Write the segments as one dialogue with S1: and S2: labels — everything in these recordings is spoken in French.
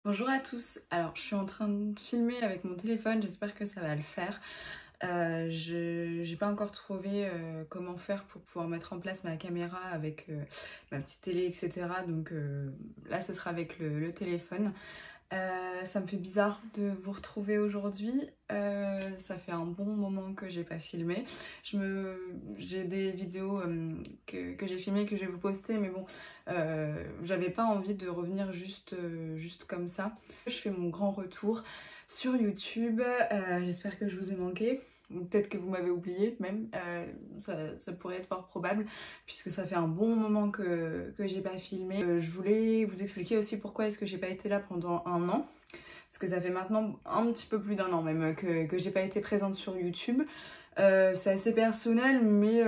S1: Bonjour à tous, alors je suis en train de filmer avec mon téléphone, j'espère que ça va le faire. Je n'ai pas encore trouvé comment faire pour pouvoir mettre en place ma caméra avec ma petite télé, etc. Donc là ce sera avec le téléphone. Ça me fait bizarre de vous retrouver aujourd'hui, ça fait un bon moment que j'ai pas filmé. J'ai des vidéos que j'ai filmées que je vais vous poster, mais bon, j'avais pas envie de revenir juste comme ça. Je fais mon grand retour sur YouTube, j'espère que je vous ai manqué. Ou peut-être que vous m'avez oublié même, ça pourrait être fort probable puisque ça fait un bon moment que j'ai pas filmé. Je voulais vous expliquer aussi pourquoi est-ce que j'ai pas été là pendant un an. Parce que ça fait maintenant un petit peu plus d'un an même que j'ai pas été présente sur YouTube. C'est assez personnel, mais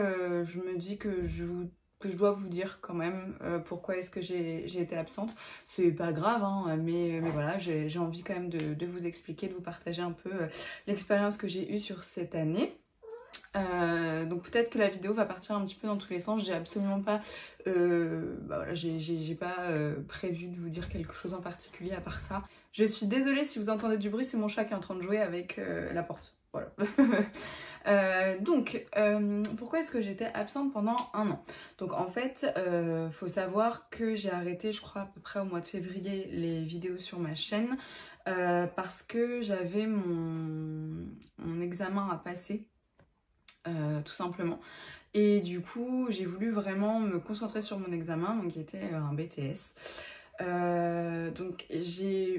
S1: je me dis que je dois vous dire quand même pourquoi est-ce que j'ai été absente. C'est pas grave, hein, mais voilà, j'ai envie quand même de vous expliquer, de vous partager un peu l'expérience que j'ai eue sur cette année. Donc peut-être que la vidéo va partir un petit peu dans tous les sens. J'ai absolument pas, voilà, j'ai pas prévu de vous dire quelque chose en particulier à part ça. Je suis désolée si vous entendez du bruit, c'est mon chat qui est en train de jouer avec la porte. Voilà. Pourquoi est-ce que j'étais absente pendant un an? Donc en fait, faut savoir que j'ai arrêté, je crois à peu près au mois de février, les vidéos sur ma chaîne parce que j'avais mon examen à passer. Tout simplement. Et du coup, j'ai voulu vraiment me concentrer sur mon examen, donc qui était un BTS. Donc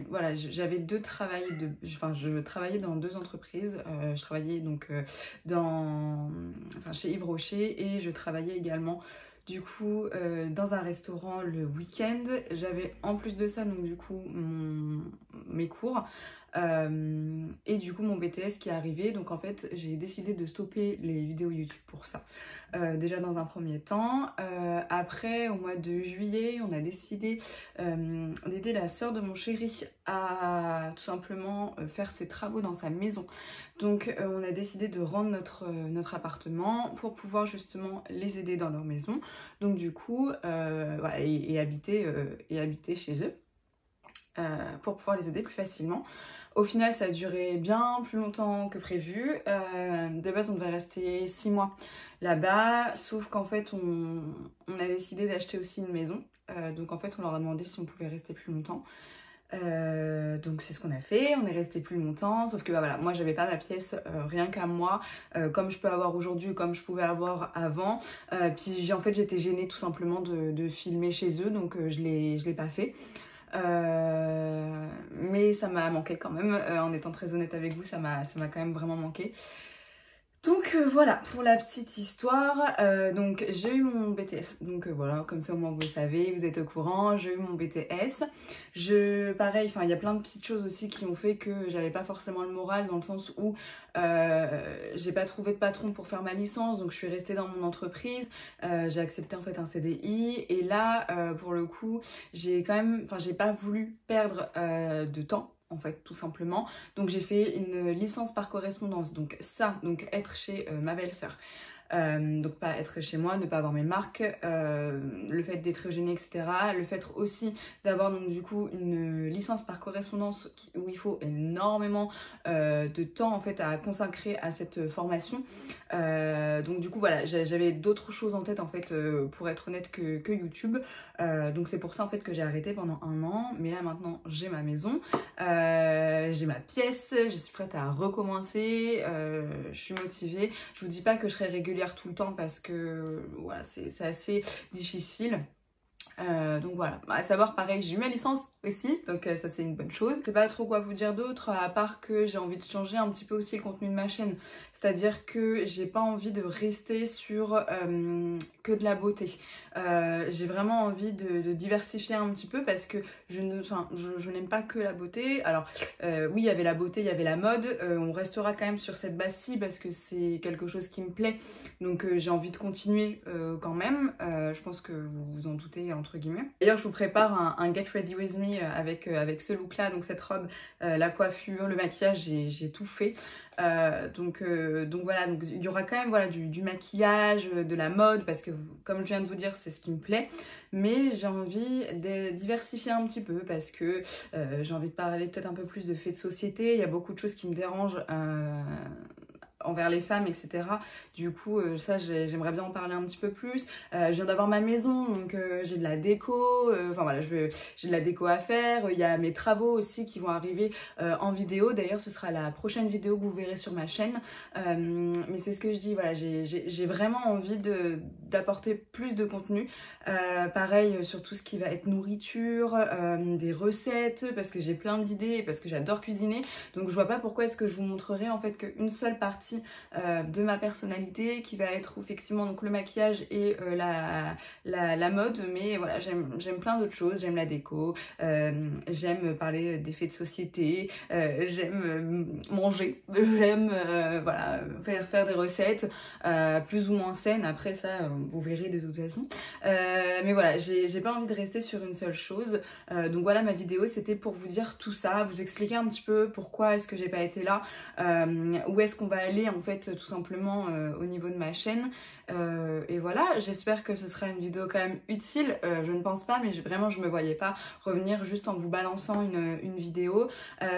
S1: voilà, j'avais deux travails, je travaillais dans deux entreprises. Je travaillais donc chez Yves Rocher et je travaillais également du coup dans un restaurant le week-end. J'avais en plus de ça donc du coup mes cours. Et du coup mon BTS qui est arrivé, donc en fait j'ai décidé de stopper les vidéos YouTube pour ça. Déjà dans un premier temps, après au mois de juillet on a décidé d'aider la sœur de mon chéri à tout simplement faire ses travaux dans sa maison. Donc on a décidé de rendre notre appartement pour pouvoir justement les aider dans leur maison. Donc du coup voilà, et habiter chez eux. Pour pouvoir les aider plus facilement. Au final, ça a duré bien plus longtemps que prévu. De base, on devait rester 6 mois là-bas, sauf qu'en fait, on a décidé d'acheter aussi une maison. Donc en fait, on leur a demandé si on pouvait rester plus longtemps. Donc c'est ce qu'on a fait, on est resté plus longtemps, sauf que bah, voilà, moi j'avais pas ma pièce rien qu'à moi, comme je peux avoir aujourd'hui, comme je pouvais avoir avant. Puis en fait j'étais gênée tout simplement de filmer chez eux, donc je l'ai pas fait. Mais ça m'a manqué quand même, en étant très honnête avec vous, ça m'a quand même vraiment manqué. Donc voilà pour la petite histoire. Donc j'ai eu mon BTS, donc voilà, comme ça au moins vous savez, vous êtes au courant, j'ai eu mon BTS. Pareil, enfin il y a plein de petites choses aussi qui ont fait que j'avais pas forcément le moral, dans le sens où j'ai pas trouvé de patron pour faire ma licence, donc je suis restée dans mon entreprise. J'ai accepté en fait un CDI et là pour le coup j'ai pas voulu perdre de temps en fait, tout simplement. Donc j'ai fait une licence par correspondance, donc être chez ma belle-sœur. Donc pas être chez moi, ne pas avoir mes marques, le fait d'être gênée, etc. Le fait aussi d'avoir donc du coup une licence par correspondance où il faut énormément de temps en fait à consacrer à cette formation. Donc du coup voilà, j'avais d'autres choses en tête en fait pour être honnête que YouTube. Donc c'est pour ça en fait que j'ai arrêté pendant un an. Mais là maintenant j'ai ma maison, j'ai ma pièce, je suis prête à recommencer, je suis motivée. Je vous dis pas que je serai régulière tout le temps parce que voilà, c'est assez difficile. Donc voilà, à savoir pareil, j'ai eu ma licence aussi, donc ça c'est une bonne chose. Je sais pas trop quoi vous dire d'autre, à part que j'ai envie de changer un petit peu aussi le contenu de ma chaîne. C'est-à-dire que j'ai pas envie de rester sur que de la beauté. J'ai vraiment envie de diversifier un petit peu parce que je n'aime pas que la beauté. Alors oui, il y avait la beauté, il y avait la mode, on restera quand même sur cette base-ci parce que c'est quelque chose qui me plaît. Donc j'ai envie de continuer quand même, je pense que vous vous en doutez entre guillemets. D'ailleurs je vous prépare un Get Ready With Me journée avec ce look là, donc cette robe, la coiffure, le maquillage, j'ai tout fait. Donc voilà, donc il y aura quand même voilà, du maquillage, de la mode, parce que comme je viens de vous dire, c'est ce qui me plaît, mais j'ai envie de diversifier un petit peu, parce que j'ai envie de parler peut-être un peu plus de faits de société. Il y a beaucoup de choses qui me dérangent envers les femmes, etc. Du coup, ça, j'aimerais bien en parler un petit peu plus. Je viens d'avoir ma maison, donc j'ai de la déco, enfin voilà, j'ai de la déco à faire. Il y a mes travaux aussi qui vont arriver en vidéo. D'ailleurs, ce sera la prochaine vidéo que vous verrez sur ma chaîne. Mais c'est ce que je dis, voilà, j'ai vraiment envie d'apporter plus de contenu. Pareil sur tout ce qui va être nourriture, des recettes, parce que j'ai plein d'idées, parce que j'adore cuisiner. Donc je vois pas pourquoi est-ce que je vous montrerai en fait qu'une seule partie de ma personnalité, qui va être effectivement donc le maquillage et la mode, mais voilà, j'aime plein d'autres choses. J'aime la déco, j'aime parler des faits de société, j'aime manger, j'aime voilà, faire des recettes plus ou moins saines. Après ça, vous verrez de toute façon. Mais voilà, j'ai pas envie de rester sur une seule chose. Donc voilà, ma vidéo c'était pour vous dire tout ça, vous expliquer un petit peu pourquoi est-ce que j'ai pas été là, où est-ce qu'on va aller en fait tout simplement au niveau de ma chaîne. Et voilà, j'espère que ce sera une vidéo quand même utile. Je ne pense pas, mais vraiment je me voyais pas revenir juste en vous balançant une vidéo.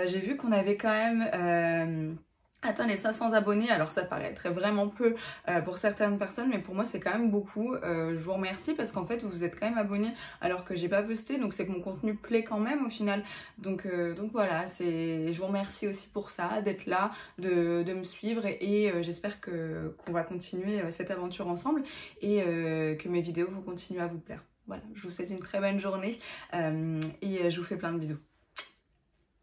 S1: J'ai vu qu'on avait quand même atteint les 500 abonnés. Alors ça paraîtrait vraiment peu pour certaines personnes, mais pour moi c'est quand même beaucoup. Je vous remercie parce qu'en fait vous vous êtes quand même abonnés alors que j'ai pas posté, donc c'est que mon contenu plaît quand même au final. Donc voilà, je vous remercie aussi pour ça, d'être là, de me suivre, et j'espère qu'on va continuer cette aventure ensemble, et que mes vidéos vont continuer à vous plaire. Voilà, je vous souhaite une très bonne journée et je vous fais plein de bisous.